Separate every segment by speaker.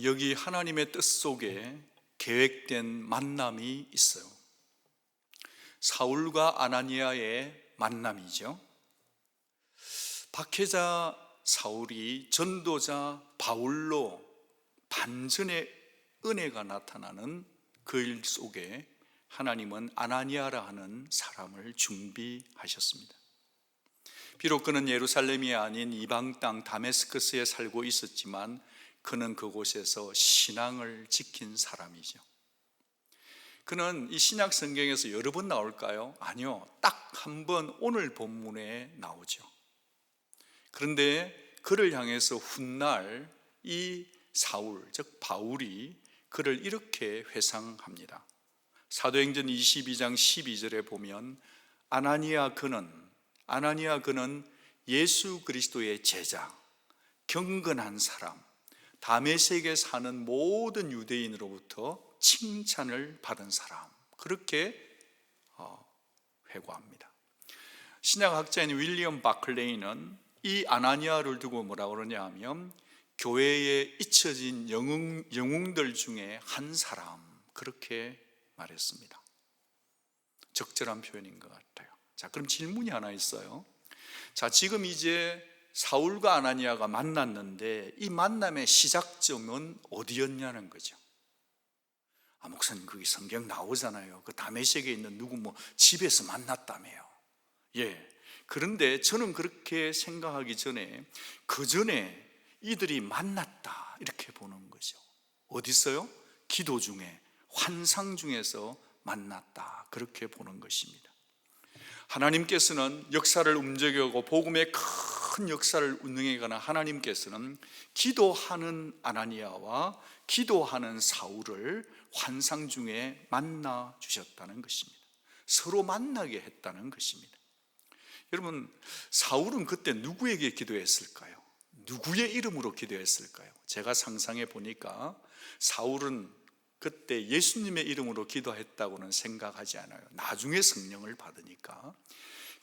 Speaker 1: 여기 하나님의 뜻 속에 계획된 만남이 있어요. 사울과 아나니아의 만남이죠. 박해자 사울이 전도자 바울로 반전의 은혜가 나타나는 그 일 속에 하나님은 아나니아라 하는 사람을 준비하셨습니다. 비록 그는 예루살렘이 아닌 이방 땅 다메스커스에 살고 있었지만 그는 그곳에서 신앙을 지킨 사람이죠. 그는 이 신약 성경에서 여러 번 나올까요? 아니요, 딱 한 번 오늘 본문에 나오죠. 그런데 그를 향해서 훗날 이 사울, 즉 바울이 그를 이렇게 회상합니다. 사도행전 22장 12절에 보면 아나니아 그는 예수 그리스도의 제자, 경건한 사람, 다메섹에 사는 모든 유대인으로부터 칭찬을 받은 사람, 그렇게 회고합니다. 신약학자인 윌리엄 바클레이는 이 아나니아를 두고 뭐라고 그러냐 하면 교회에 잊혀진 영웅들 중에 한 사람, 그렇게 말했습니다. 적절한 표현인 것 같아요. 자, 그럼 질문이 하나 있어요. 자, 지금 이제 사울과 아나니아가 만났는데 이 만남의 시작점은 어디였냐는 거죠. 목사님, 거기 성경 나오잖아요. 그 다메섹에 있는 누구 집에서 만났다며요. 예. 그런데 저는 그렇게 생각하기 전에 그 전에 이들이 만났다 이렇게 보는 거죠. 어디서요? 기도 중에, 환상 중에서 만났다, 그렇게 보는 것입니다. 하나님께서는 역사를 움직이고 복음의 큰 역사를 운영해가는 하나님께서는 기도하는 아나니아와 기도하는 사울을 환상 중에 만나 주셨다는 것입니다. 서로 만나게 했다는 것입니다. 여러분, 사울은 그때 누구에게 기도했을까요? 누구의 이름으로 기도했을까요? 제가 상상해 보니까 사울은 그때 예수님의 이름으로 기도했다고는 생각하지 않아요. 나중에 성령을 받으니까.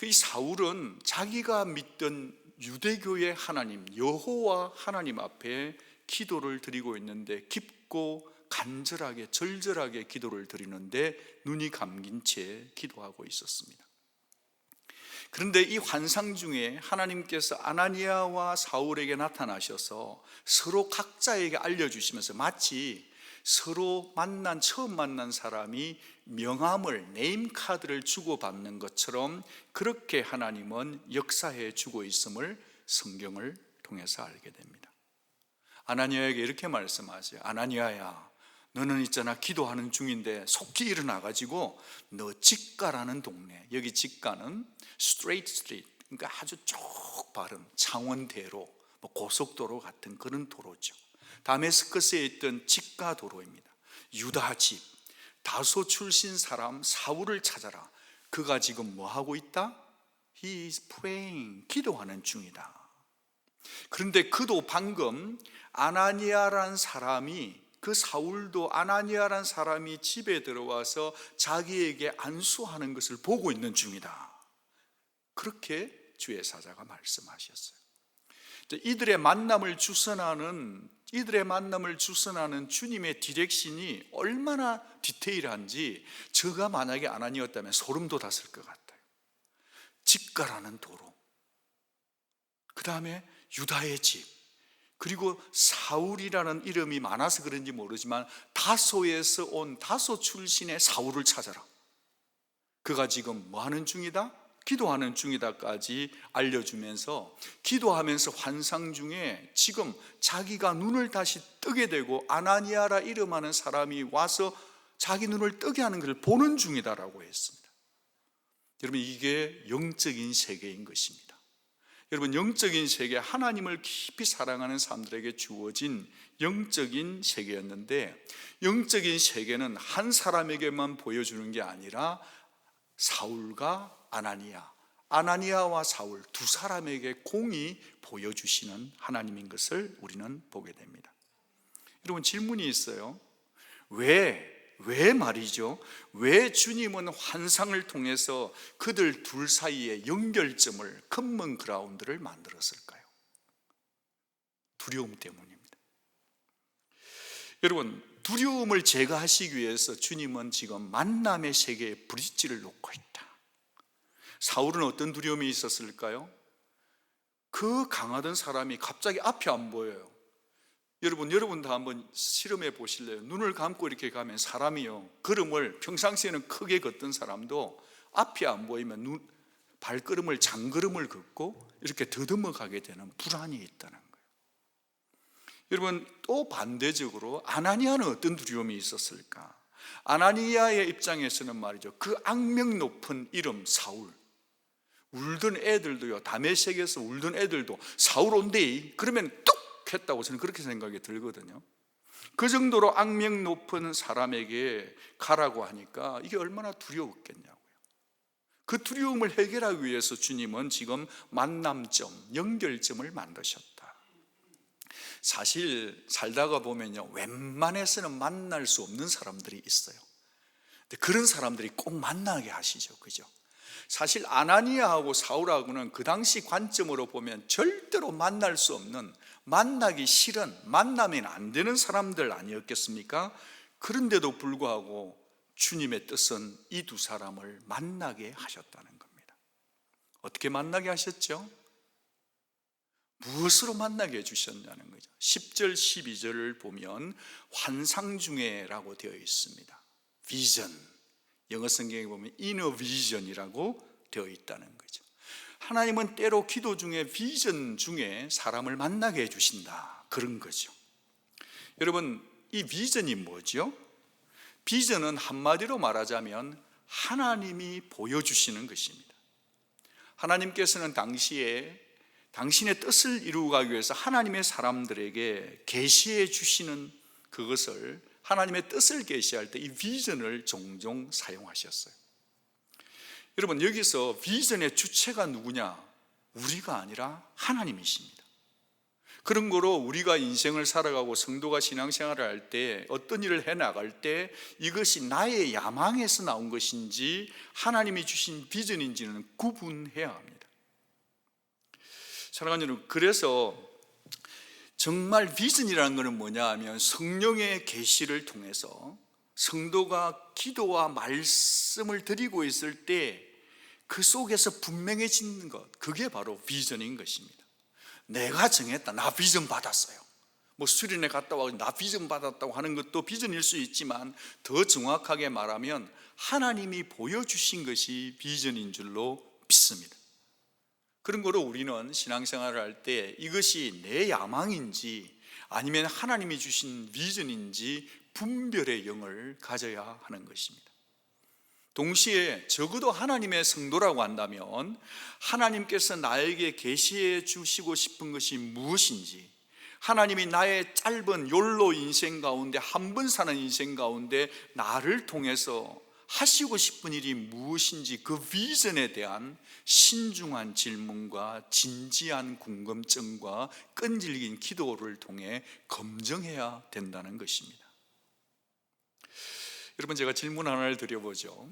Speaker 1: 이 사울은 자기가 믿던 유대교의 하나님, 여호와 하나님 앞에 기도를 드리고 있는데, 깊고 간절하게 절절하게 기도를 드리는데 눈이 감긴 채 기도하고 있었습니다. 그런데 이 환상 중에 하나님께서 아나니아와 사울에게 나타나셔서 서로 각자에게 알려주시면서 마치 서로 처음 만난 사람이 명함을, 네임카드를 주고받는 것처럼 그렇게 하나님은 역사해 주고 있음을 성경을 통해서 알게 됩니다. 아나니아에게 이렇게 말씀하세요. 아나니아야, 너는 있잖아, 기도하는 중인데 속히 일어나가지고 너 직가라는 동네, 여기 직가는 스트레이트 스트리트, 그러니까 아주 쭉 바른 창원대로, 고속도로 같은 그런 도로죠. 다메스커스에 있던 직가 도로입니다. 유다 집 다소 출신 사람 사울을 찾아라. 그가 지금 뭐 하고 있다? He is praying, 기도하는 중이다. 그런데 그도 방금 아나니아란 사람이, 그 사울도 아나니아란 사람이 집에 들어와서 자기에게 안수하는 것을 보고 있는 중이다. 그렇게 주의 사자가 말씀하셨어요. 이들의 만남을 주선하는 주님의 디렉션이 얼마나 디테일한지 저가 만약에 아나니아였다면 소름 돋았을 것 같아요. 직가라는 도로, 그 다음에 유다의 집, 그리고 사울이라는 이름이 많아서 그런지 모르지만 다소에서 온 다소 출신의 사울을 찾아라. 그가 지금 뭐 하는 중이다? 기도하는 중이다까지 알려주면서, 기도하면서 환상 중에 지금 자기가 눈을 다시 뜨게 되고 아나니아라 이름하는 사람이 와서 자기 눈을 뜨게 하는 것을 보는 중이다라고 했습니다. 여러분, 이게 영적인 세계인 것입니다. 여러분, 영적인 세계, 하나님을 깊이 사랑하는 사람들에게 주어진 영적인 세계였는데, 영적인 세계는 한 사람에게만 보여주는 게 아니라 사울과 아나니아와 사울 두 사람에게 공히 보여주시는 하나님인 것을 우리는 보게 됩니다. 여러분, 질문이 있어요. 왜 말이죠? 왜 주님은 환상을 통해서 그들 둘 사이에 연결점을, 커먼 그라운드를 만들었을까요? 두려움 때문입니다. 여러분, 두려움을 제거하시기 위해서 주님은 지금 만남의 세계에 브릿지를 놓고 있다. 사울은 어떤 두려움이 있었을까요? 그 강하던 사람이 갑자기 앞이 안 보여요. 여러분도 한번 실험해 보실래요? 눈을 감고 이렇게 가면 사람이요, 걸음을 평상시에는 크게 걷던 사람도 앞이 안 보이면 발걸음을 장걸음을 걷고 이렇게 더듬어 가게 되는 불안이 있다는 거예요. 여러분, 또 반대적으로 아나니아는 어떤 두려움이 있었을까? 아나니아의 입장에서는 말이죠, 그 악명 높은 이름 사울, 울던 애들도요, 다메섹에서 울던 애들도 사울 온데이 그러면 뚝 했다고 저는 그렇게 생각이 들거든요. 그 정도로 악명 높은 사람에게 가라고 하니까 이게 얼마나 두려웠겠냐고요. 그 두려움을 해결하기 위해서 주님은 지금 만남점, 연결점을 만드셨다. 사실 살다가 보면요, 웬만해서는 만날 수 없는 사람들이 있어요. 근데 그런 사람들이 꼭 만나게 하시죠, 그죠? 사실 아나니아하고 사울하고는 그 당시 관점으로 보면 절대로 만날 수 없는, 만나기 싫은, 만나면 안 되는 사람들 아니었겠습니까? 그런데도 불구하고 주님의 뜻은 이 두 사람을 만나게 하셨다는 겁니다. 어떻게 만나게 하셨죠? 무엇으로 만나게 해주셨냐는 거죠. 10절 12절을 보면 환상 중에라고 되어 있습니다. 비전, 영어 성경에 보면 inner vision이라고 되어 있다는 거죠. 하나님은 때로 기도 중에 비전 중에 사람을 만나게 해주신다, 그런 거죠. 여러분, 이 비전이 뭐죠? 비전은 한마디로 말하자면 하나님이 보여주시는 것입니다. 하나님께서는 당시에 당신의 뜻을 이루어가기 위해서 하나님의 사람들에게 계시해 주시는 그것을, 하나님의 뜻을 계시할 때 이 비전을 종종 사용하셨어요. 여러분, 여기서 비전의 주체가 누구냐? 우리가 아니라 하나님이십니다. 그런 거로 우리가 인생을 살아가고 성도가 신앙생활을 할 때, 어떤 일을 해나갈 때 이것이 나의 야망에서 나온 것인지 하나님이 주신 비전인지는 구분해야 합니다. 사랑하는 여러분, 그래서 정말 비전이라는 것은 뭐냐 하면 성령의 계시를 통해서 성도가 기도와 말씀을 드리고 있을 때 그 속에서 분명해지는 것, 그게 바로 비전인 것입니다. 내가 정했다, 나 비전 받았어요, 뭐 수련회 갔다 와서 나 비전 받았다고 하는 것도 비전일 수 있지만, 더 정확하게 말하면 하나님이 보여주신 것이 비전인 줄로 믿습니다. 그런 거로 우리는 신앙생활을 할 때 이것이 내 야망인지 아니면 하나님이 주신 비전인지 분별의 영을 가져야 하는 것입니다. 동시에 적어도 하나님의 성도라고 한다면 하나님께서 나에게 계시해 주시고 싶은 것이 무엇인지, 하나님이 나의 짧은 욜로 인생 가운데, 한 번 사는 인생 가운데 나를 통해서 하시고 싶은 일이 무엇인지, 그 비전에 대한 신중한 질문과 진지한 궁금증과 끈질긴 기도를 통해 검증해야 된다는 것입니다. 여러분, 제가 질문 하나를 드려보죠.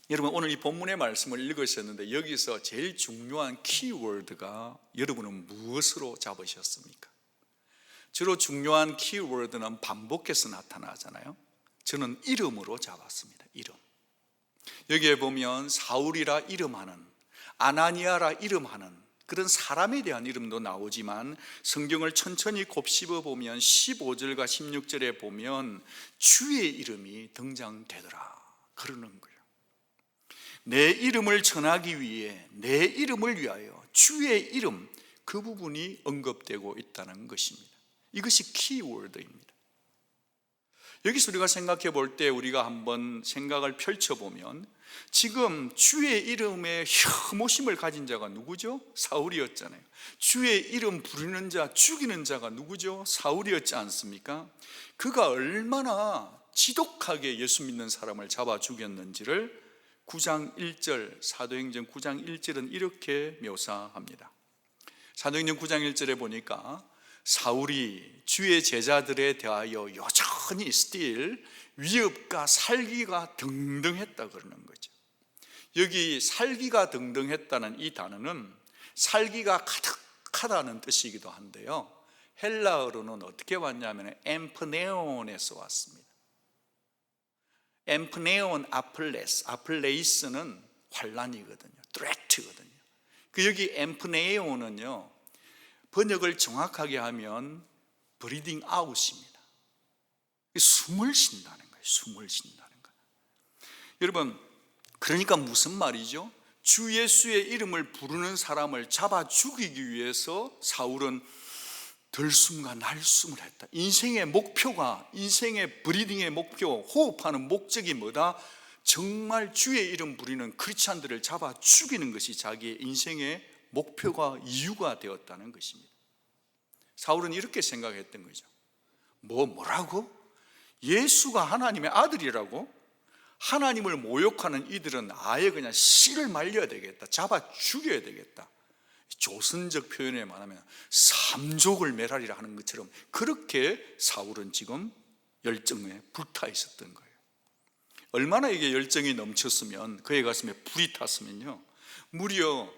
Speaker 1: 여러분, 오늘 이 본문의 말씀을 읽으셨는데 여기서 제일 중요한 키워드가 여러분은 무엇으로 잡으셨습니까? 주로 중요한 키워드는 반복해서 나타나잖아요. 저는 이름으로 잡았습니다. 이름. 여기에 보면 사울이라 이름하는, 아나니아라 이름하는 그런 사람에 대한 이름도 나오지만, 성경을 천천히 곱씹어 보면 15절과 16절에 보면 주의 이름이 등장되더라, 그러는 거예요. 내 이름을 전하기 위해, 내 이름을 위하여 주의 이름, 그 부분이 언급되고 있다는 것입니다. 이것이 키워드입니다. 여기서 우리가 생각해 볼 때, 우리가 한번 생각을 펼쳐보면 지금 주의 이름에 혐오심을 가진 자가 누구죠? 사울이었잖아요. 주의 이름 부르는 자, 죽이는 자가 누구죠? 사울이었지 않습니까? 그가 얼마나 지독하게 예수 믿는 사람을 잡아 죽였는지를 9장 1절, 사도행전 9장 1절은 이렇게 묘사합니다. 사도행전 9장 1절에 보니까 사울이 주의 제자들에 대하여 여전히 still 위협과 살기가 등등했다 그러는 거죠. 여기 살기가 등등했다는 이 단어는 살기가 가득하다는 뜻이기도 한데요, 헬라어로는 어떻게 왔냐면 엠프네온에서 왔습니다. 엠프네온 아플레이스는 환란이거든요. 트레트거든요. 여기 엠프네온은요, 번역을 정확하게 하면 브리딩 아웃입니다. 숨을 쉰다는 거예요. 숨을 쉰다는 거예요. 여러분, 그러니까 무슨 말이죠? 주 예수의 이름을 부르는 사람을 잡아 죽이기 위해서 사울은 들숨과 날숨을 했다. 인생의 목표가, 인생의 브리딩의 목표, 호흡하는 목적이 뭐다? 정말 주의 이름 부리는 크리스찬들을 잡아 죽이는 것이 자기의 인생의 목표가 이유가 되었다는 것입니다. 사울은 이렇게 생각했던 거죠. 뭐라고? 예수가 하나님의 아들이라고? 하나님을 모욕하는 이들은 아예 그냥 씨를 말려야 되겠다, 잡아 죽여야 되겠다. 조선적 표현에 말하면 삼족을 멸하리라 하는 것처럼 그렇게 사울은 지금 열정에 불타 있었던 거예요. 얼마나 이게 열정이 넘쳤으면, 그의 가슴에 불이 탔으면요, 무려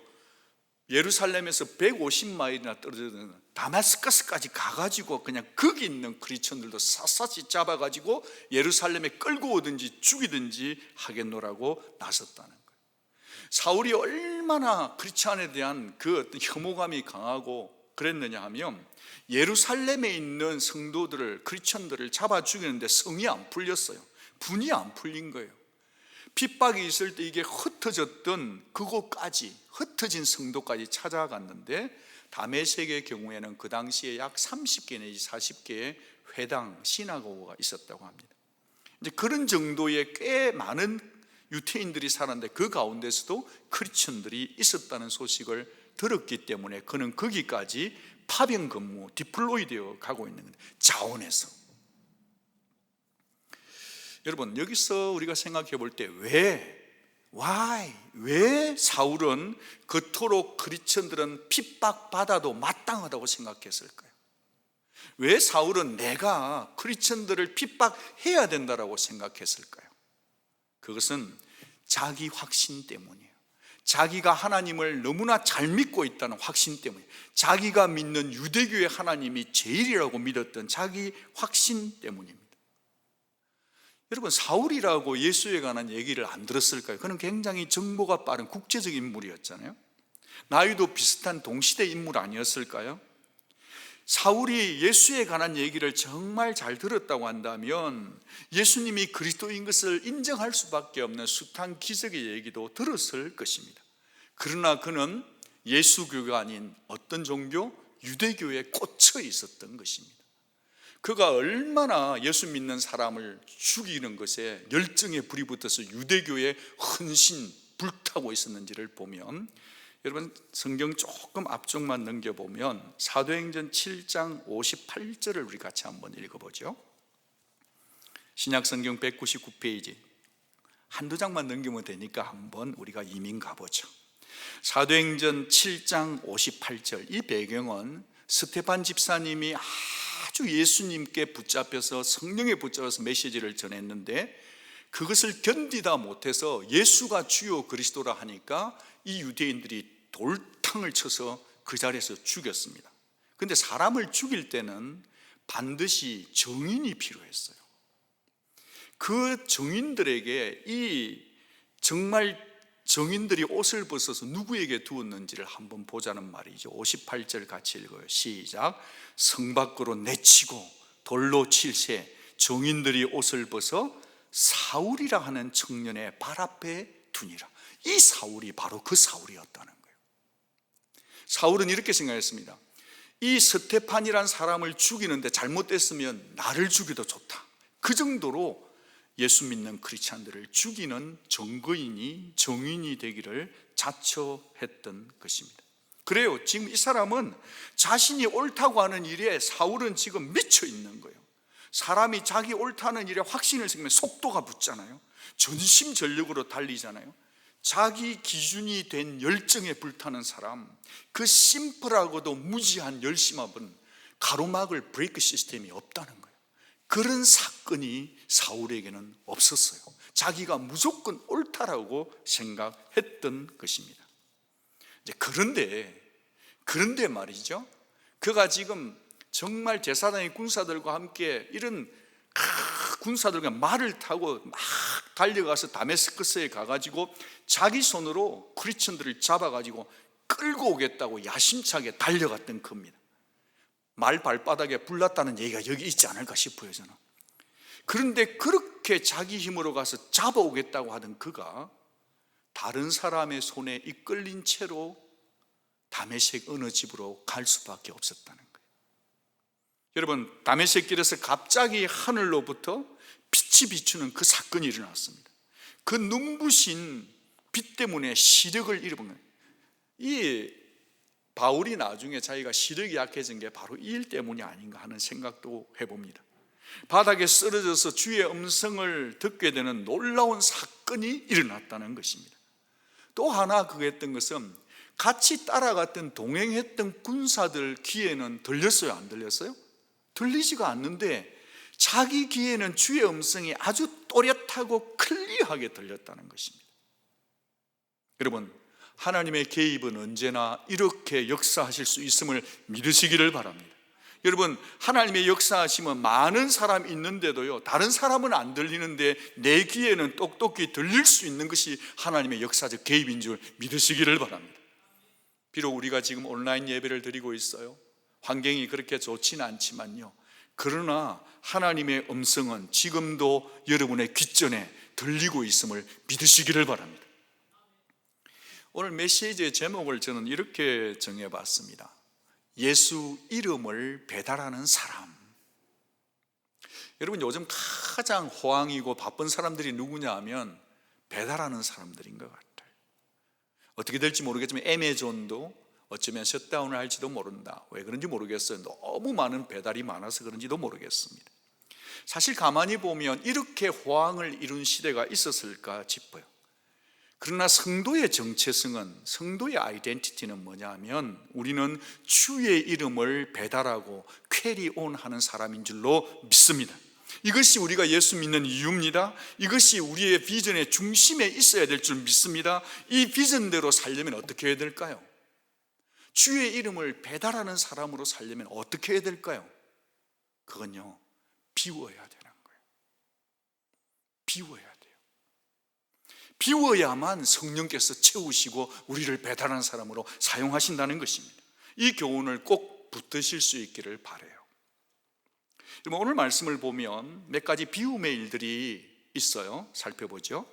Speaker 1: 예루살렘에서 150마일이나 떨어지는 다마스커스까지 가가지고 그냥 거기 있는 크리스천들도 샅샅이 잡아가지고 예루살렘에 끌고 오든지 죽이든지 하겠노라고 나섰다는 거예요. 사울이 얼마나 크리스찬에 대한 그 어떤 혐오감이 강하고 그랬느냐 하면, 예루살렘에 있는 성도들을, 크리스천들을 잡아 죽이는데 성이 안 풀렸어요. 분이 안 풀린 거예요. 핍박이 있을 때 이게 흩어졌던 그곳까지, 흩어진 성도까지 찾아갔는데, 다메섹의 경우에는 그 당시에 약 30개 내지 40개의 회당, 시나고그가 있었다고 합니다. 이제 그런 정도의 꽤 많은 유태인들이 살았는데 그 가운데서도 크리스천들이 있었다는 소식을 들었기 때문에 그는 거기까지 파병 근무, 디플로이되어 가고 있는 거예요. 자원해서. 여러분, 여기서 우리가 생각해 볼 때 왜 사울은 그토록 크리스천들은 핍박받아도 마땅하다고 생각했을까요? 왜 사울은 내가 크리스천들을 핍박해야 된다고 생각했을까요? 그것은 자기 확신 때문이에요. 자기가 하나님을 너무나 잘 믿고 있다는 확신 때문이에요. 자기가 믿는 유대교의 하나님이 제일이라고 믿었던 자기 확신 때문입니다. 여러분, 사울이라고 예수에 관한 얘기를 안 들었을까요? 그는 굉장히 정보가 빠른 국제적 인물이었잖아요. 나이도 비슷한 동시대 인물 아니었을까요? 사울이 예수에 관한 얘기를 정말 잘 들었다고 한다면 예수님이 그리스도인 것을 인정할 수밖에 없는 숱한 기적의 얘기도 들었을 것입니다. 그러나 그는 예수교가 아닌 어떤 종교? 유대교에 꽂혀 있었던 것입니다. 그가 얼마나 예수 믿는 사람을 죽이는 것에 열정에 불이 붙어서 유대교에 헌신, 불타고 있었는지를 보면, 여러분 성경 조금 앞쪽만 넘겨보면 사도행전 7장 58절을 우리 같이 한번 읽어보죠. 신약성경 199페이지 한두 장만 넘기면 되니까 한번 우리가 이민 가보죠. 사도행전 7장 58절, 이 배경은 스테반 집사님이 아주 예수님께 붙잡혀서, 성령에 붙잡아서 메시지를 전했는데 그것을 견디다 못해서 예수가 주요 그리스도라 하니까 이 유대인들이 돌탕을 쳐서 그 자리에서 죽였습니다. 그런데 사람을 죽일 때는 반드시 정인이 필요했어요. 그 정인들에게 이 정말 정인들이 옷을 벗어서 누구에게 두었는지를 한번 보자는 말이죠. 58절 같이 읽어요. 시작. 성 밖으로 내치고 돌로 칠세 정인들이 옷을 벗어 사울이라 하는 청년의 발 앞에 두니라. 이 사울이 바로 그 사울이었다는 거예요. 사울은 이렇게 생각했습니다. 이 스테판이란 사람을 죽이는데 잘못됐으면 나를 죽여도 좋다. 그 정도로 예수 믿는 크리스찬들을 죽이는 정거인이, 정인이 되기를 자처했던 것입니다. 그래요. 지금 이 사람은 자신이 옳다고 하는 일에 사울은 지금 미쳐 있는 거예요. 사람이 자기 옳다는 일에 확신을 생기면 속도가 붙잖아요. 전심전력으로 달리잖아요. 자기 기준이 된 열정에 불타는 사람, 그 심플하고도 무지한 열심함은 가로막을 브레이크 시스템이 없다는 거예요. 그런 사건이 사울에게는 없었어요. 자기가 무조건 옳다라고 생각했던 것입니다. 그런데 말이죠, 그가 지금 정말 제사장의 군사들과 함께 이런 군사들과 말을 타고 막 달려가서 다메스커스에 가가지고 자기 손으로 크리스천들을 잡아가지고 끌고 오겠다고 야심차게 달려갔던 겁니다. 말 발바닥에 불났다는 얘기가 여기 있지 않을까 싶어요, 저는. 그런데 그렇게 자기 힘으로 가서 잡아오겠다고 하던 그가 다른 사람의 손에 이끌린 채로 다메섹 어느 집으로 갈 수밖에 없었다는 거예요. 여러분, 다메섹 길에서 갑자기 하늘로부터 빛이 비추는 그 사건이 일어났습니다. 그 눈부신 빛 때문에 시력을 잃어본 거예요. 이 바울이 나중에 자기가 시력이 약해진 게 바로 이 일 때문이 아닌가 하는 생각도 해봅니다. 바닥에 쓰러져서 주의 음성을 듣게 되는 놀라운 사건이 일어났다는 것입니다. 또 하나 그랬던 것은 같이 따라갔던 동행했던 군사들 귀에는 들렸어요, 안 들렸어요? 들리지가 않는데 자기 귀에는 주의 음성이 아주 또렷하고 클리어하게 들렸다는 것입니다. 여러분, 하나님의 개입은 언제나 이렇게 역사하실 수 있음을 믿으시기를 바랍니다. 여러분, 하나님의 역사하심은 많은 사람이 있는데도요, 다른 사람은 안 들리는데 내 귀에는 똑똑히 들릴 수 있는 것이 하나님의 역사적 개입인 줄 믿으시기를 바랍니다. 비록 우리가 지금 온라인 예배를 드리고 있어요. 환경이 그렇게 좋지는 않지만요, 그러나 하나님의 음성은 지금도 여러분의 귓전에 들리고 있음을 믿으시기를 바랍니다. 오늘 메시지의 제목을 저는 이렇게 정해봤습니다. 예수 이름을 배달하는 사람. 여러분, 요즘 가장 호황이고 바쁜 사람들이 누구냐 하면 배달하는 사람들인 것 같아요. 어떻게 될지 모르겠지만 애매존도 어쩌면 셧다운을 할지도 모른다. 왜 그런지 모르겠어요. 너무 많은 배달이 많아서 그런지도 모르겠습니다. 사실 가만히 보면 이렇게 호황을 이룬 시대가 있었을까 싶어요. 그러나 성도의 정체성은, 성도의 아이덴티티는 뭐냐면 우리는 주의 이름을 배달하고 캐리온 하는 사람인 줄로 믿습니다. 이것이 우리가 예수 믿는 이유입니다. 이것이 우리의 비전의 중심에 있어야 될 줄 믿습니다. 이 비전대로 살려면 어떻게 해야 될까요? 주의 이름을 배달하는 사람으로 살려면 어떻게 해야 될까요? 그건요, 비워야 되는 거예요. 비워야 돼요. 비워야만 성령께서 채우시고 우리를 배달하는 사람으로 사용하신다는 것입니다. 이 교훈을 꼭 붙드실 수 있기를 바라요. 오늘 말씀을 보면 몇 가지 비움의 일들이 있어요. 살펴보죠.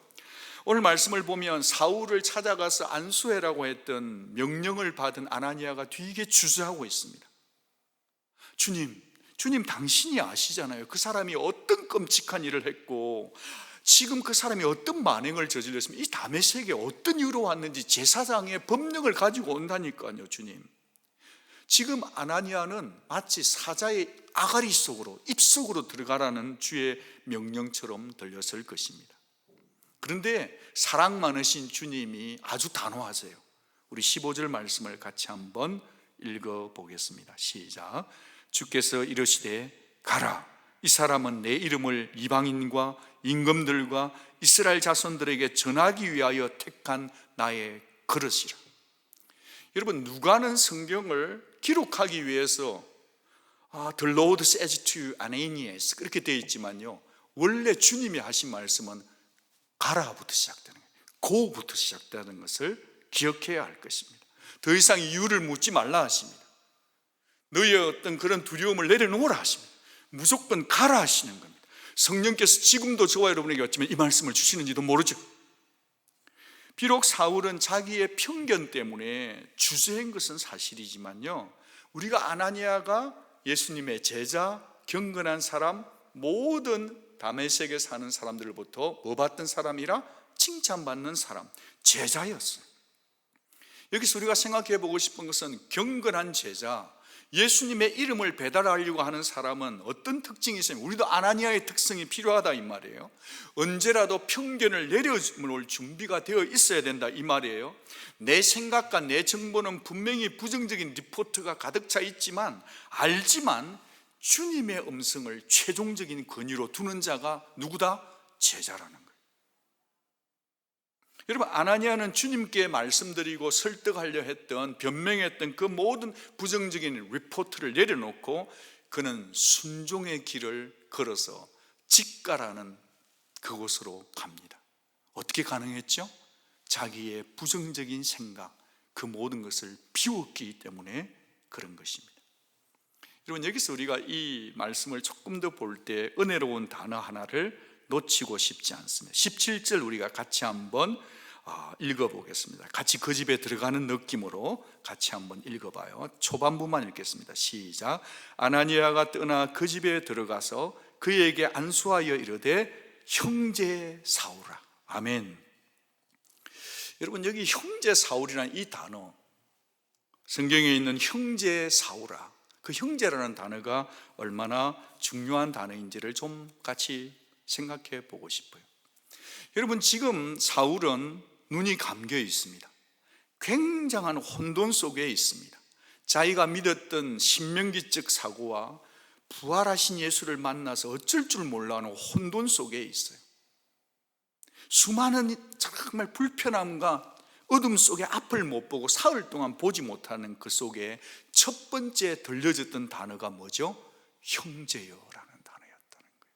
Speaker 1: 오늘 말씀을 보면 사울을 찾아가서 안수해라고 했던 명령을 받은 아나니아가 뒤에 주저하고 있습니다. 주님 당신이 아시잖아요. 그 사람이 어떤 끔찍한 일을 했고 지금 그 사람이 어떤 만행을 저질렀으면 이 다메섹에 어떤 이유로 왔는지 제사장의 법령을 가지고 온다니까요. 주님, 지금 아나니아는 마치 사자의 아가리 속으로, 입속으로 들어가라는 주의 명령처럼 들렸을 것입니다. 그런데 사랑 많으신 주님이 아주 단호하세요. 우리 15절 말씀을 같이 한번 읽어보겠습니다. 시작. 주께서 이르시되 가라, 이 사람은 내 이름을 이방인과 임금들과 이스라엘 자손들에게 전하기 위하여 택한 나의 그릇이라. 여러분, 누가는 성경을 기록하기 위해서 The Lord says to Ananias 그렇게 되어 있지만요, 원래 주님이 하신 말씀은 가라부터 시작되는 거예요. 고부터 시작되는 것을 기억해야 할 것입니다. 더 이상 이유를 묻지 말라 하십니다. 너희의 어떤 그런 두려움을 내려놓으라 하십니다. 무조건 가라 하시는 겁니다. 성령께서 지금도 저와 여러분에게 어쩌면 이 말씀을 주시는지도 모르죠. 비록 사울은 자기의 편견 때문에 주저한 것은 사실이지만요, 우리가 아나니아가 예수님의 제자, 경건한 사람, 모든 다메섹에 사는 사람들로부터 뭐 받던 사람이라? 칭찬받는 사람, 제자였어요. 여기서 우리가 생각해 보고 싶은 것은 경건한 제자, 예수님의 이름을 배달하려고 하는 사람은 어떤 특징이 있으면 우리도 아나니아의 특성이 필요하다 이 말이에요. 언제라도 편견을 내려놓을 준비가 되어 있어야 된다 이 말이에요. 내 생각과 내 정보는 분명히 부정적인 리포트가 가득 차 있지만 알지만 주님의 음성을 최종적인 권위로 두는 자가 누구다? 제자라는 거예요. 여러분, 아나니아는 주님께 말씀드리고 설득하려 했던, 변명했던 그 모든 부정적인 리포트를 내려놓고 그는 순종의 길을 걸어서 직가라는 그곳으로 갑니다. 어떻게 가능했죠? 자기의 부정적인 생각, 그 모든 것을 비웠기 때문에 그런 것입니다. 여러분, 여기서 우리가 이 말씀을 조금 더 볼 때 은혜로운 단어 하나를 놓치고 싶지 않습니다. 17절 우리가 같이 한번 읽어보겠습니다. 같이 그 집에 들어가는 느낌으로 같이 한번 읽어봐요. 초반부만 읽겠습니다. 시작. 아나니아가 떠나 그 집에 들어가서 그에게 안수하여 이르되 형제 사울아. 아멘. 여러분, 여기 형제 사울이라는 이 단어, 성경에 있는 형제 사울아, 그 형제라는 단어가 얼마나 중요한 단어인지를 좀 같이 생각해 보고 싶어요. 여러분, 지금 사울은 눈이 감겨 있습니다. 굉장한 혼돈 속에 있습니다. 자기가 믿었던 신명기적 사고와 부활하신 예수를 만나서 어쩔 줄 몰라 하는 혼돈 속에 있어요. 수많은 정말 불편함과 어둠 속에 앞을 못 보고 사흘 동안 보지 못하는 그 속에 첫 번째 들려졌던 단어가 뭐죠? 형제여라는 단어였다는 거예요.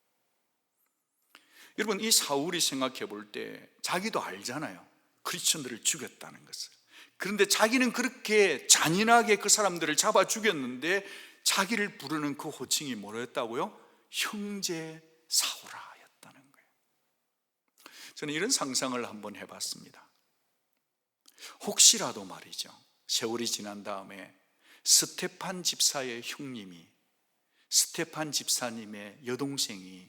Speaker 1: 여러분, 이 사울이 생각해 볼 때 자기도 알잖아요. 크리스천들을 죽였다는 것을. 그런데 자기는 그렇게 잔인하게 그 사람들을 잡아 죽였는데 자기를 부르는 그 호칭이 뭐였다고요? 형제 사울아였다는 거예요. 저는 이런 상상을 한번 해봤습니다. 혹시라도 말이죠, 세월이 지난 다음에 스테판 집사의 형님이, 스테판 집사님의 여동생이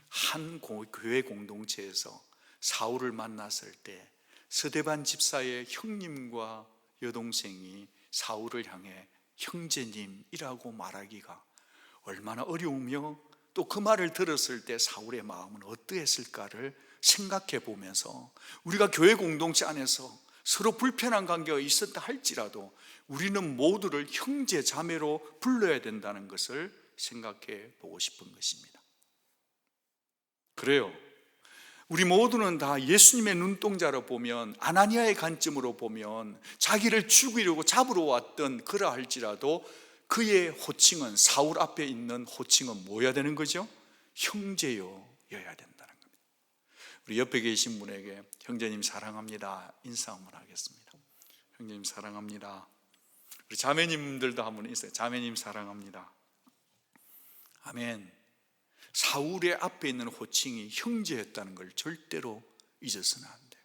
Speaker 1: 한 교회 공동체에서 사울을 만났을 때 스테판 집사의 형님과 여동생이 사울을 향해 형제님이라고 말하기가 얼마나 어려우며 또 그 말을 들었을 때 사울의 마음은 어떠했을까를 생각해 보면서, 우리가 교회 공동체 안에서 서로 불편한 관계가 있었다 할지라도 우리는 모두를 형제 자매로 불러야 된다는 것을 생각해 보고 싶은 것입니다. 그래요, 우리 모두는 다 예수님의 눈동자로 보면, 아나니아의 관점으로 보면 자기를 죽이려고 잡으러 왔던 그러할지라도 그의 호칭은, 사울 앞에 있는 호칭은 뭐여야 되는 거죠? 형제여야 된다는 겁니다. 우리 옆에 계신 분에게 형제님 사랑합니다 인사 한번 하겠습니다. 형제님 사랑합니다. 우리 자매님들도 한번 인사해. 자매님 사랑합니다. 아멘. 사울의 앞에 있는 호칭이 형제였다는 걸 절대로 잊어서는 안 돼요.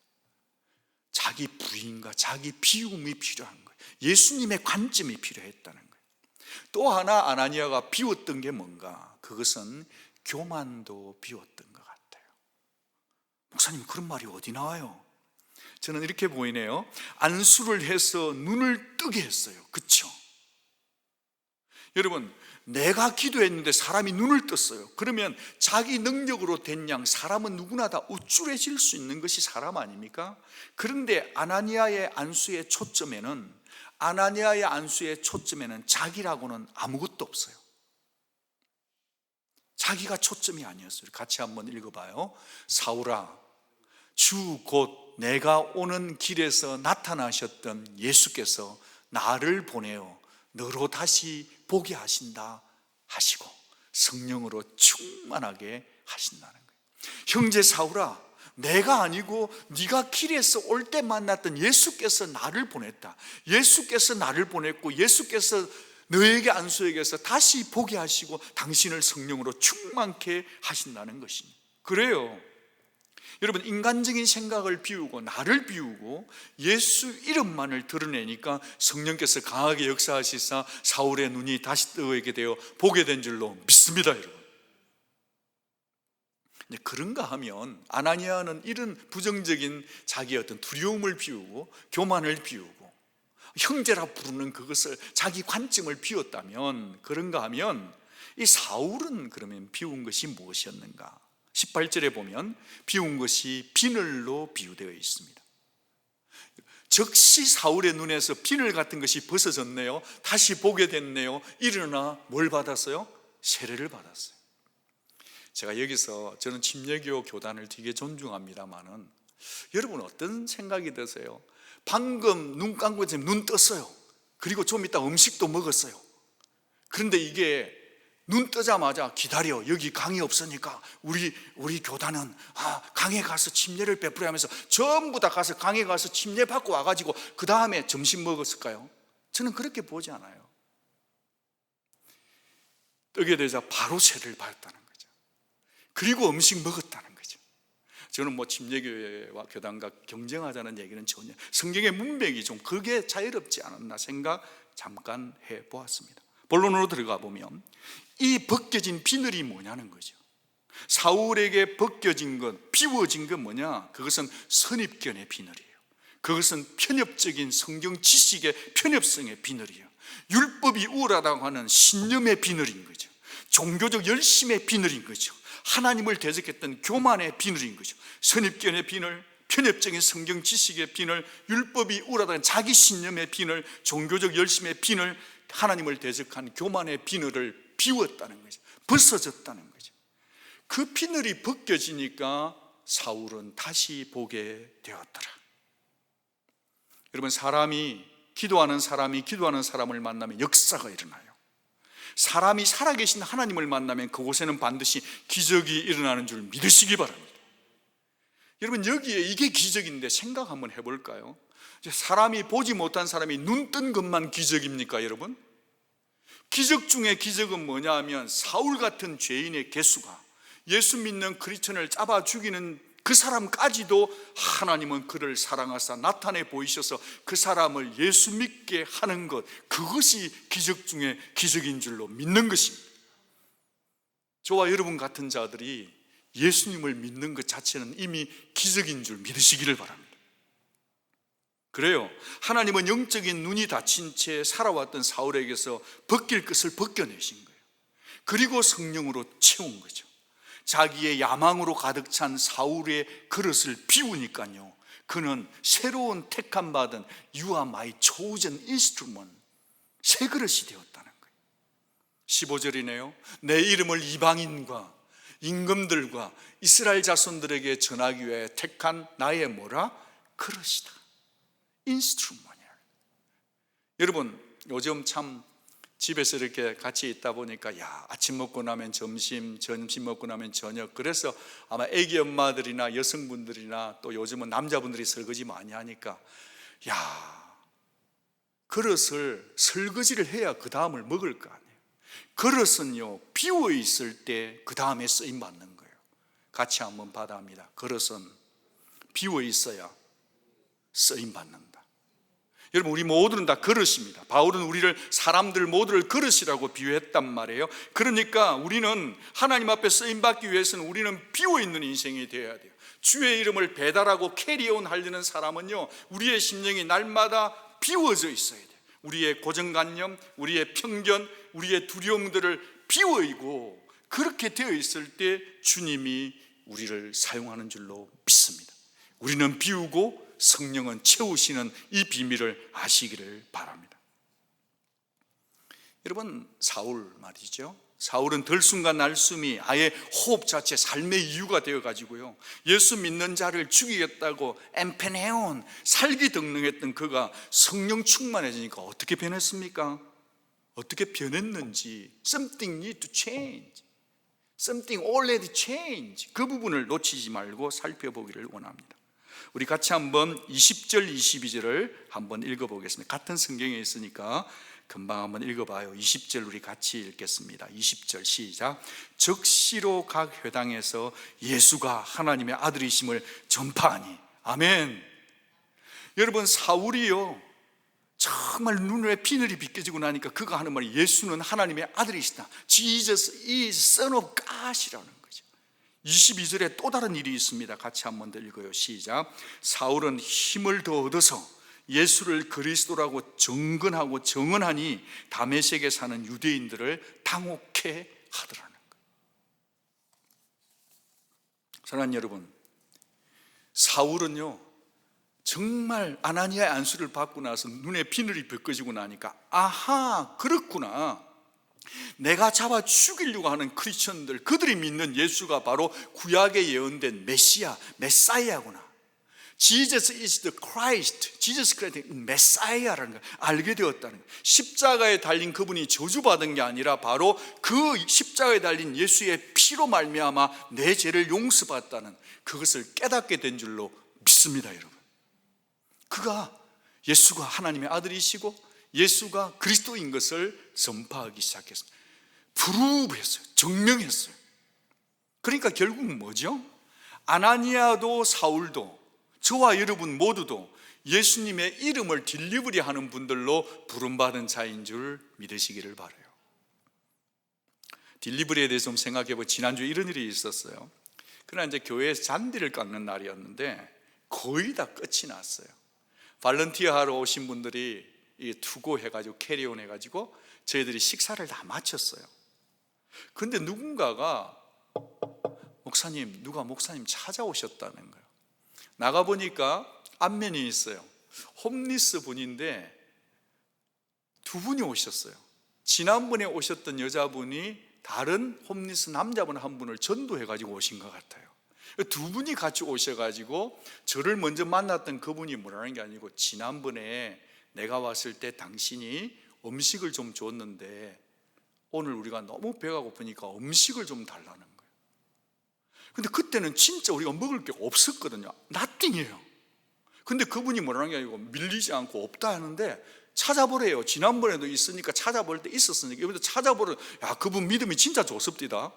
Speaker 1: 자기 부인과 자기 비움이 필요한 거예요. 예수님의 관점이 필요했다는 거예요. 또 하나 아나니아가 비웠던 게 뭔가? 그것은 교만도 비웠던 것 같아요. 목사님, 그런 말이 어디 나와요? 저는 이렇게 보이네요. 안수를 해서 눈을 뜨게 했어요. 그렇죠? 여러분, 내가 기도했는데 사람이 눈을 떴어요. 그러면 자기 능력으로 된 양 사람은 누구나 다 우쭐해질 수 있는 것이 사람 아닙니까? 그런데 아나니아의 안수의 초점에는 자기라고는 아무것도 없어요. 자기가 초점이 아니었어요. 같이 한번 읽어봐요. 사울아, 주 곧 내가 오는 길에서 나타나셨던 예수께서 나를 보내어 너로 다시 보게 하신다 하시고 성령으로 충만하게 하신다는 거예요. 형제 사울아, 내가 아니고 네가 길에서 올 때 만났던 예수께서 나를 보냈다. 예수께서 나를 보냈고 예수께서 너에게 안수에게서 다시 보게 하시고 당신을 성령으로 충만케 하신다는 것입니다. 그래요, 여러분, 인간적인 생각을 비우고 나를 비우고 예수 이름만을 드러내니까 성령께서 강하게 역사하시사 사울의 눈이 다시 뜨게 되어 보게 된 줄로 믿습니다. 여러분, 그런가 하면 아나니아는 이런 부정적인 자기의 어떤 두려움을 비우고 교만을 비우고 형제라 부르는 그것을, 자기 관점을 비웠다면, 그런가 하면 이 사울은 그러면 비운 것이 무엇이었는가? 18절에 보면 비운 것이 비늘로 비유되어 있습니다. 즉시 사울의 눈에서 비늘 같은 것이 벗어졌네요. 다시 보게 됐네요. 일어나 뭘 받았어요? 세례를 받았어요. 제가 여기서, 저는 침례교 교단을 되게 존중합니다만은 여러분 어떤 생각이 드세요? 방금 눈 감고 지금 눈 떴어요. 그리고 좀 이따 음식도 먹었어요. 그런데 이게 눈 뜨자마자 기다려, 여기 강이 없으니까 우리 교단은 강에 가서 침례를 베풀어 하면서 전부 다 가서 강에 가서 침례 받고 와가지고 그 다음에 점심 먹었을까요? 저는 그렇게 보지 않아요. 뜨게 되자 바로 세를 받았다는 거죠. 그리고 음식 먹었다는 거죠. 저는 뭐 침례교회와 교단과 경쟁하자는 얘기는 전혀, 성경의 문맥이 좀 그게 자유롭지 않았나 생각 잠깐 해보았습니다. 본론으로 들어가 보면 이 벗겨진 비늘이 뭐냐는 거죠. 사울에게 벗겨진 것, 비워진 건 뭐냐? 그것은 선입견의 비늘이에요. 그것은 편협적인 성경 지식의 편협성의 비늘이에요. 율법이 우월하다고 하는 신념의 비늘인 거죠. 종교적 열심의 비늘인 거죠. 하나님을 대적했던 교만의 비늘인 거죠. 선입견의 비늘, 편협적인 성경 지식의 비늘, 율법이 우월하다는 자기 신념의 비늘, 종교적 열심의 비늘, 하나님을 대적한 교만의 비늘을 비웠다는 거죠. 벗어졌다는 거죠. 그 비늘이 벗겨지니까 사울은 다시 보게 되었더라. 여러분, 기도하는 사람을 만나면 역사가 일어나요. 사람이 살아계신 하나님을 만나면 그곳에는 반드시 기적이 일어나는 줄 믿으시기 바랍니다. 여러분, 여기에 이게 기적인데 생각 한번 해볼까요? 사람이 보지 못한 사람이 눈 뜬 것만 기적입니까, 여러분? 기적 중에 기적은 뭐냐 하면 사울 같은 죄인의 개수가 예수 믿는 크리스천을 잡아 죽이는 그 사람까지도 하나님은 그를 사랑하사 나타내 보이셔서 그 사람을 예수 믿게 하는 것, 그것이 기적 중에 기적인 줄로 믿는 것입니다. 저와 여러분 같은 자들이 예수님을 믿는 것 자체는 이미 기적인 줄 믿으시기를 바랍니다. 그래요. 하나님은 영적인 눈이 닫힌 채 살아왔던 사울에게서 벗길 것을 벗겨내신 거예요. 그리고 성령으로 채운 거죠. 자기의 야망으로 가득 찬 사울의 그릇을 비우니까요, 그는 새로운 택함 받은 You are my chosen instrument, 새 그릇이 되었다는 거예요. 15절이네요. 내 이름을 이방인과 임금들과 이스라엘 자손들에게 전하기 위해 택한 나의 뭐라? 그릇이다. 인스트루먼이야. 여러분, 요즘 참 집에서 이렇게 같이 있다 보니까 아침 먹고 나면 점심 먹고 나면 저녁, 그래서 아마 애기 엄마들이나 여성분들이나 또 요즘은 남자분들이 설거지 많이 하니까 그릇을 설거지를 해야 그 다음을 먹을 거 아니에요. 그릇은요, 비워 있을 때 그 다음에 쓰임 받는 거예요. 같이 한번 받아합니다. 그릇은 비워 있어야 쓰임 받는다. 여러분, 우리 모두는 다 그릇입니다. 바울은 우리를, 사람들 모두를 그릇이라고 비유했단 말이에요. 그러니까 우리는 하나님 앞에 쓰임받기 위해서는 우리는 비워있는 인생이 되어야 돼요. 주의 이름을 배달하고 캐리온 하려는 사람은요, 우리의 심령이 날마다 비워져 있어야 돼요. 우리의 고정관념, 우리의 편견, 우리의 두려움들을 비워이고, 그렇게 되어 있을 때 주님이 우리를 사용하는 줄로 믿습니다. 우리는 비우고 성령은 채우시는 이 비밀을 아시기를 바랍니다. 여러분, 사울 말이죠. 사울은 들숨과 날숨이 아예 호흡 자체, 삶의 이유가 되어가지고요, 예수 믿는 자를 죽이겠다고 엠페네온, 살기 등등했던 그가 성령 충만해지니까 어떻게 변했습니까? 어떻게 변했는지, something need to change, something already changed, 그 부분을 놓치지 말고 살펴보기를 원합니다. 우리 같이 한번 20절 22절을 한번 읽어보겠습니다. 같은 성경에 있으니까 금방 한번 읽어봐요. 20절 우리 같이 읽겠습니다. 20절 시작. 적시로 각 회당에서 예수가 하나님의 아들이심을 전파하니. 아멘. 여러분, 사울이요, 정말 눈에 비늘이 빗겨지고 나니까 그가 하는 말이 예수는 하나님의 아들이시다. Jesus is Son of God이라는 거죠. 22절에 또 다른 일이 있습니다. 같이 한번 더 읽어요. 시작. 사울은 힘을 더 얻어서 예수를 그리스도라고 정근하고 정언하니 다메섹에 사는 유대인들을 당혹해 하더라는 거예요. 사랑하는 여러분, 사울은요, 정말 아나니아의 안수를 받고 나서 눈에 비늘이 벗겨지고 나니까 아하, 그렇구나, 내가 잡아 죽이려고 하는 크리스천들, 그들이 믿는 예수가 바로 구약에 예언된 메시아, 메사이아구나. Jesus is the Christ, Jesus Christ, 메사이아라는 걸 알게 되었다는 거예요. 십자가에 달린 그분이 저주받은 게 아니라 바로 그 십자가에 달린 예수의 피로 말미암아 내 죄를 용서받았다는 그것을 깨닫게 된 줄로 믿습니다, 여러분. 그가 예수가 하나님의 아들이시고 예수가 그리스도인 것을 전파하기 시작했습니다. 프루브했어요. 증명했어요. 그러니까 결국은 뭐죠? 아나니아도 사울도 저와 여러분 모두도 예수님의 이름을 딜리버리 하는 분들로 부름받은 자인 줄 믿으시기를 바라요. 딜리버리에 대해서 좀 생각해보면 지난주에 이런 일이 있었어요. 그러나 이제 교회에서 잔디를 깎는 날이었는데 거의 다 끝이 났어요. 발런티어 하러 오신 분들이 투고해가지고 캐리온 해가지고 저희들이 식사를 다 마쳤어요. 근데 누군가가 누가 목사님 찾아오셨다는 거예요. 나가보니까 안면이 있어요. 홈리스 분인데 두 분이 오셨어요. 지난번에 오셨던 여자분이 다른 홈리스 남자분 한 분을 전도해가지고 오신 것 같아요. 두 분이 같이 오셔가지고 저를 먼저 만났던 그분이 뭐라는 게 아니고 지난번에 내가 왔을 때 당신이 음식을 좀 줬는데 오늘 우리가 너무 배가 고프니까 음식을 좀 달라는 거예요. 근데 그때는 진짜 우리가 먹을 게 없었거든요. 나띵이에요. 근데 그분이 뭐라는 게 아니고 밀리지 않고 없다 하는데 찾아보래요. 지난번에도 있으니까 찾아볼 때 있었으니까 이번에 찾아보래. 야, 그분 믿음이 진짜 좋습니다.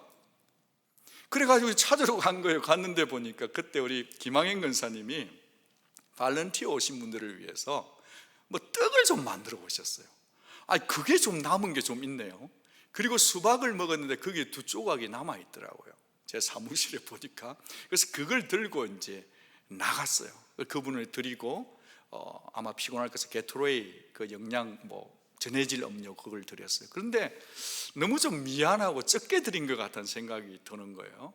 Speaker 1: 그래가지고 찾으러 간 거예요. 갔는데 보니까 그때 우리 김항현 권사님이 발런티어 오신 분들을 위해서 뭐 떡을 좀 만들어 오셨어요. 그게 좀 남은 게 좀 있네요. 그리고 수박을 먹었는데 그게 두 조각이 남아 있더라고요. 제 사무실에 보니까. 그래서 그걸 들고 이제 나갔어요. 그분을 드리고 아마 피곤할 것에 게토레이 그 영양 전해질 음료 그걸 드렸어요. 그런데 너무 좀 미안하고 적게 드린 것 같다는 생각이 드는 거예요.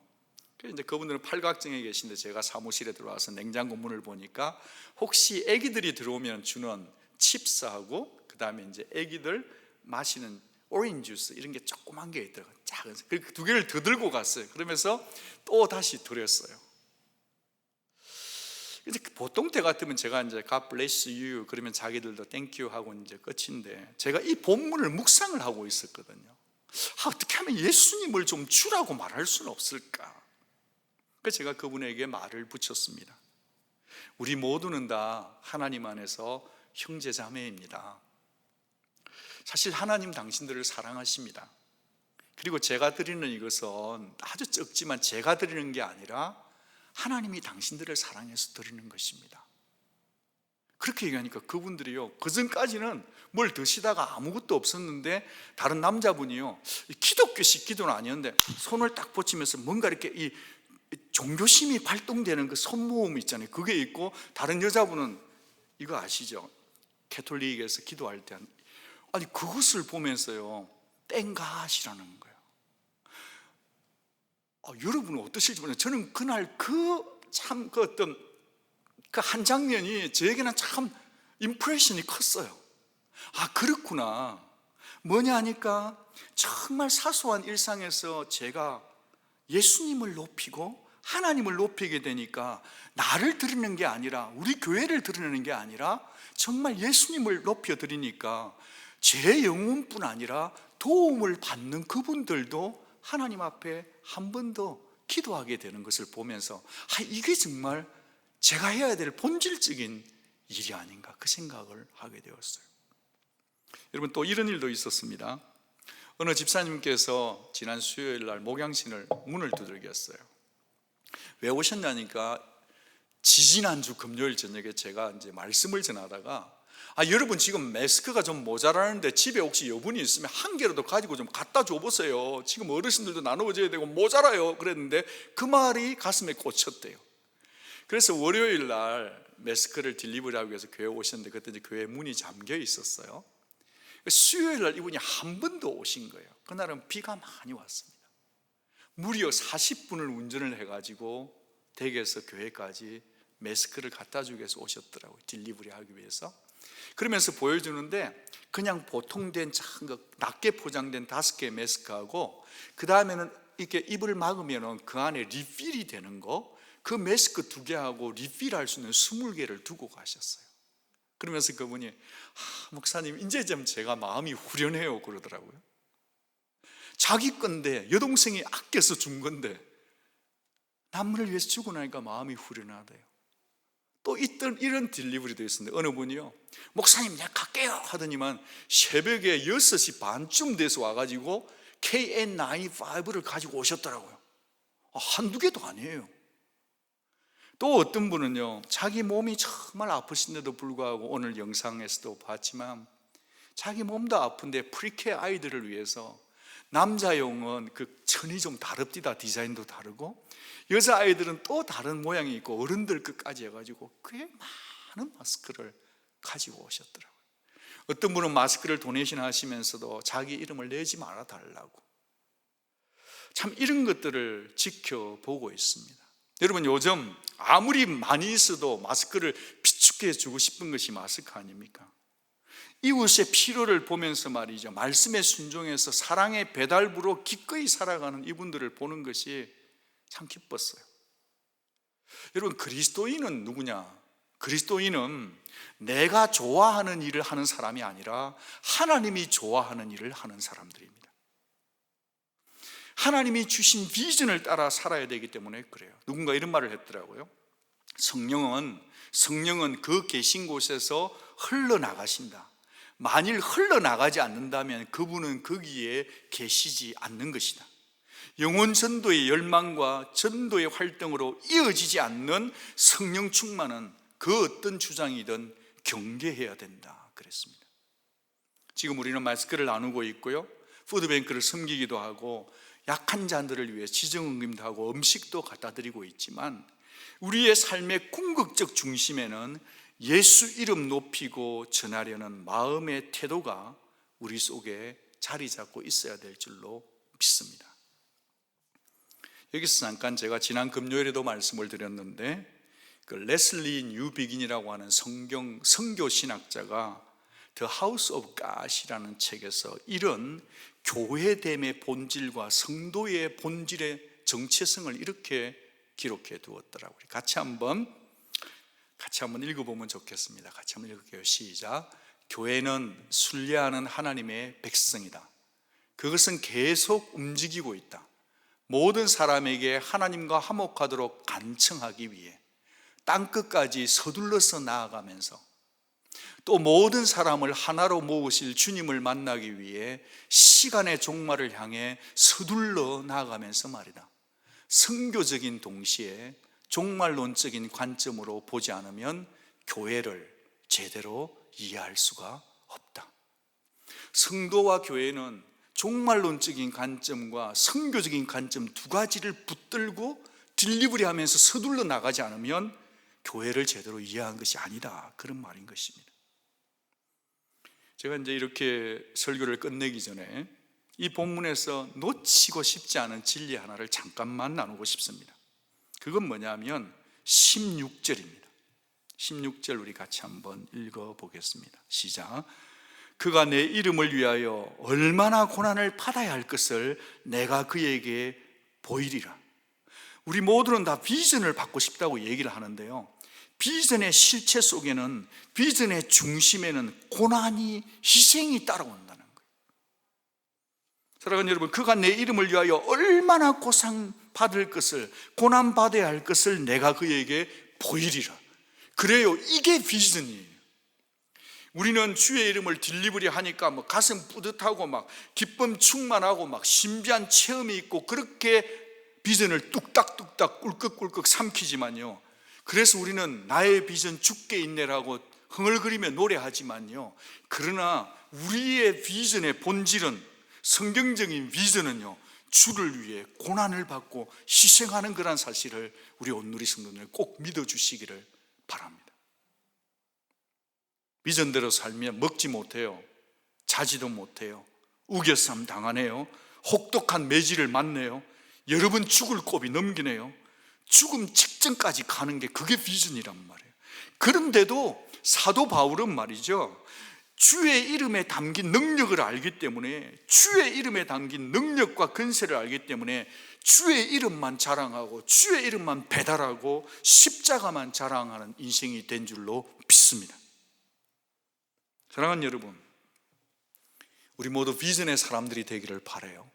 Speaker 1: 그래서 이제 그분들은 팔각정에 계신데 제가 사무실에 들어와서 냉장고 문을 보니까 혹시 아기들이 들어오면 주는 칩스하고 그 다음에 이제 아기들 마시는 오렌지 주스 이런 게 조그만 게 있더라고요. 작은 그 두 개를 더 들고 갔어요. 그러면서 또 다시 드렸어요. 근데 보통 때 같으면 제가 이제 God bless you 그러면 자기들도 thank you 하고 이제 끝인데 제가 이 본문을 묵상을 하고 있었거든요. 어떻게 하면 예수님을 좀 주라고 말할 수는 없을까? 그래서 제가 그분에게 말을 붙였습니다. 우리 모두는 다 하나님 안에서 형제 자매입니다. 사실 하나님 당신들을 사랑하십니다. 그리고 제가 드리는 이것은 아주 적지만 제가 드리는 게 아니라 하나님이 당신들을 사랑해서 드리는 것입니다. 그렇게 얘기하니까 그분들이요, 그전까지는 뭘 드시다가 아무것도 없었는데 다른 남자분이요, 기독교식 기도는 아니었는데 손을 딱 붙이면서 뭔가 이렇게 이 종교심이 발동되는 그 손모음 있잖아요. 그게 있고 다른 여자분은 이거 아시죠? 캐톨릭에서 기도할 때 그것을 보면서요 땡갓이라는 거예요. 여러분은 어떠실지 모르겠는데 저는 그날 그 어떤 그 한 장면이 저에게는 참 임프레션이 컸어요. 그렇구나. 뭐냐 하니까 정말 사소한 일상에서 제가 예수님을 높이고 하나님을 높이게 되니까 나를 드리는 게 아니라 우리 교회를 드리는 게 아니라 정말 예수님을 높여 드리니까 제 영혼뿐 아니라 도움을 받는 그분들도 하나님 앞에 한 번 더 기도하게 되는 것을 보면서 이게 정말 제가 해야 될 본질적인 일이 아닌가 그 생각을 하게 되었어요. 여러분 또 이런 일도 있었습니다. 어느 집사님께서 지난 수요일 날 목양신을 문을 두들겼어요. 왜 오셨냐니까 지지난주 금요일 저녁에 제가 이제 말씀을 전하다가 여러분 지금 마스크가 좀 모자라는데 집에 혹시 여분이 있으면 한 개라도 가지고 좀 갖다 줘보세요. 지금 어르신들도 나눠줘야 되고 모자라요. 그랬는데 그 말이 가슴에 꽂혔대요. 그래서 월요일 날 마스크를 딜리버리하기 위해서 교회 오셨는데 그때 이제 교회 문이 잠겨 있었어요. 수요일 날 이분이 한 번 더 오신 거예요. 그날은 비가 많이 왔습니다. 무려 40분을 운전을 해가지고 댁에서 교회까지 마스크를 갖다 주기 위해서 오셨더라고요. 딜리버리 하기 위해서. 그러면서 보여주는데 그냥 보통된 낮게 포장된 5개의 마스크하고 그 다음에는 이렇게 입을 막으면 그 안에 리필이 되는 거, 그 마스크 2개하고 리필할 수 있는 20개를 두고 가셨어요. 그러면서 그분이 목사님 이제 좀 제가 마음이 후련해요 그러더라고요. 자기 건데 여동생이 아껴서 준 건데 남을 위해서 주고 나니까 마음이 후련하대요. 또 이런 딜리버리도 있었는데 어느 분이요, 목사님 내가 갈게요 하더니만 새벽에 6시 반쯤 돼서 와가지고 KN95를 가지고 오셨더라고요. 한두 개도 아니에요. 또 어떤 분은요, 자기 몸이 정말 아프신데도 불구하고 오늘 영상에서도 봤지만 자기 몸도 아픈데 프리케 아이들을 위해서 남자용은 그 천이 좀 다릅디다, 디자인도 다르고 여자아이들은 또 다른 모양이 있고 어른들 끝까지 해가지고 꽤 많은 마스크를 가지고 오셨더라고요. 어떤 분은 마스크를 도네이션 하시면서도 자기 이름을 내지 말아 달라고. 참 이런 것들을 지켜보고 있습니다. 여러분, 요즘 아무리 많이 있어도 마스크를 비축해 주고 싶은 것이 마스크 아닙니까? 이웃의 필요를 보면서 말이죠, 말씀에 순종해서 사랑의 배달부로 기꺼이 살아가는 이분들을 보는 것이 참 기뻤어요. 여러분, 그리스도인은 누구냐? 그리스도인은 내가 좋아하는 일을 하는 사람이 아니라 하나님이 좋아하는 일을 하는 사람들입니다. 하나님이 주신 비전을 따라 살아야 되기 때문에 그래요. 누군가 이런 말을 했더라고요. 성령은 그 계신 곳에서 흘러나가신다. 만일 흘러나가지 않는다면 그분은 거기에 계시지 않는 것이다. 영혼 전도의 열망과 전도의 활동으로 이어지지 않는 성령 충만은 그 어떤 주장이든 경계해야 된다 그랬습니다. 지금 우리는 마스크를 나누고 있고요, 푸드뱅크를 섬기기도 하고 약한 자들을 위해 지정응림도 하고 음식도 갖다 드리고 있지만 우리의 삶의 궁극적 중심에는 예수 이름 높이고 전하려는 마음의 태도가 우리 속에 자리 잡고 있어야 될 줄로 믿습니다. 여기서 잠깐 제가 지난 금요일에도 말씀을 드렸는데 그 레슬리 뉴비긴이라고 하는 선교 신학자가 The House of God이라는 책에서 이런 교회됨의 본질과 성도의 본질의 정체성을 이렇게 기록해 두었더라고요. 같이 한번 읽어보면 좋겠습니다. 같이 한번 읽을게요. 시작. 교회는 순례하는 하나님의 백성이다. 그것은 계속 움직이고 있다. 모든 사람에게 하나님과 화목하도록 간청하기 위해 땅끝까지 서둘러서 나아가면서 또 모든 사람을 하나로 모으실 주님을 만나기 위해 시간의 종말을 향해 서둘러 나아가면서 말이다. 선교적인 동시에 종말론적인 관점으로 보지 않으면 교회를 제대로 이해할 수가 없다. 성도와 교회는 종말론적인 관점과 선교적인 관점 두 가지를 붙들고 딜리버리 하면서 서둘러 나가지 않으면 교회를 제대로 이해한 것이 아니다, 그런 말인 것입니다. 제가 이제 이렇게 설교를 끝내기 전에 이 본문에서 놓치고 싶지 않은 진리 하나를 잠깐만 나누고 싶습니다. 그건 뭐냐면 16절입니다. 16절 우리 같이 한번 읽어보겠습니다. 시작. 그가 내 이름을 위하여 얼마나 고난을 받아야 할 것을 내가 그에게 보이리라. 우리 모두는 다 비전을 받고 싶다고 얘기를 하는데요, 비전의 실체 속에는, 비전의 중심에는 고난이, 희생이 따라온다는 거예요. 사랑하는 여러분, 그가 내 이름을 위하여 얼마나 고상받을 것을, 고난받아야 할 것을 내가 그에게 보이리라. 그래요, 이게 비전이에요. 우리는 주의 이름을 딜리버리 하니까 뭐 가슴 뿌듯하고 막 기쁨 충만하고 막 신비한 체험이 있고 그렇게 비전을 뚝딱뚝딱 꿀꺽꿀꺽 삼키지만요, 그래서 우리는 나의 비전 죽게 인내라고 흥얼거리며 노래하지만요, 그러나 우리의 비전의 본질은, 성경적인 비전은요, 주를 위해 고난을 받고 희생하는 그런 사실을 우리 온누리 성도들 꼭 믿어주시기를 바랍니다. 비전대로 살면 먹지 못해요, 자지도 못해요, 우겨쌈 당하네요, 혹독한 매질을 맞네요, 여러 번 죽을 고비 넘기네요, 죽음 직전까지 가는 게 그게 비전이란 말이에요. 그런데도 사도 바울은 말이죠, 주의 이름에 담긴 능력을 알기 때문에, 주의 이름에 담긴 능력과 근세를 알기 때문에 주의 이름만 자랑하고 주의 이름만 배달하고 십자가만 자랑하는 인생이 된 줄로 믿습니다. 사랑하는 여러분, 우리 모두 비전의 사람들이 되기를 바라요.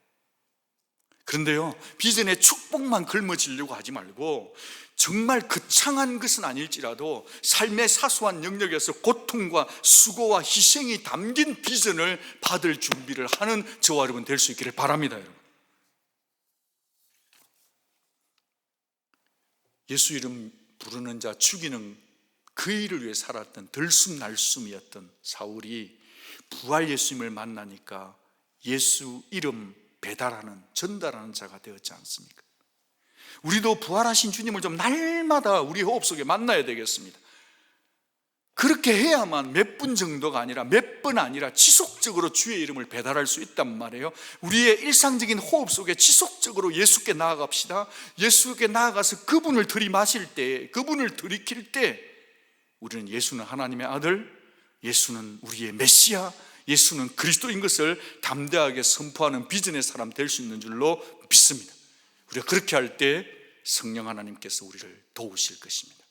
Speaker 1: 그런데요, 비전의 축복만 걸머지려고 하지 말고 정말 거창한 것은 아닐지라도 삶의 사소한 영역에서 고통과 수고와 희생이 담긴 비전을 받을 준비를 하는 저와 여러분 될 수 있기를 바랍니다. 여러분, 예수 이름 부르는 자 죽이는 그 일을 위해 살았던 들숨날숨이었던 사울이 부활 예수님을 만나니까 예수 이름 배달하는, 전달하는 자가 되었지 않습니까? 우리도 부활하신 주님을 좀 날마다 우리 호흡 속에 만나야 되겠습니다. 그렇게 해야만 몇 분 정도가 아니라 몇 번 아니라 지속적으로 주의 이름을 배달할 수 있단 말이에요. 우리의 일상적인 호흡 속에 지속적으로 예수께 나아갑시다. 예수께 나아가서 그분을 들이마실 때, 그분을 들이킬 때 우리는 예수는 하나님의 아들, 예수는 우리의 메시아, 예수는 그리스도인 것을 담대하게 선포하는 비전의 사람 될 수 있는 줄로 믿습니다. 우리가 그렇게 할 때 성령 하나님께서 우리를 도우실 것입니다.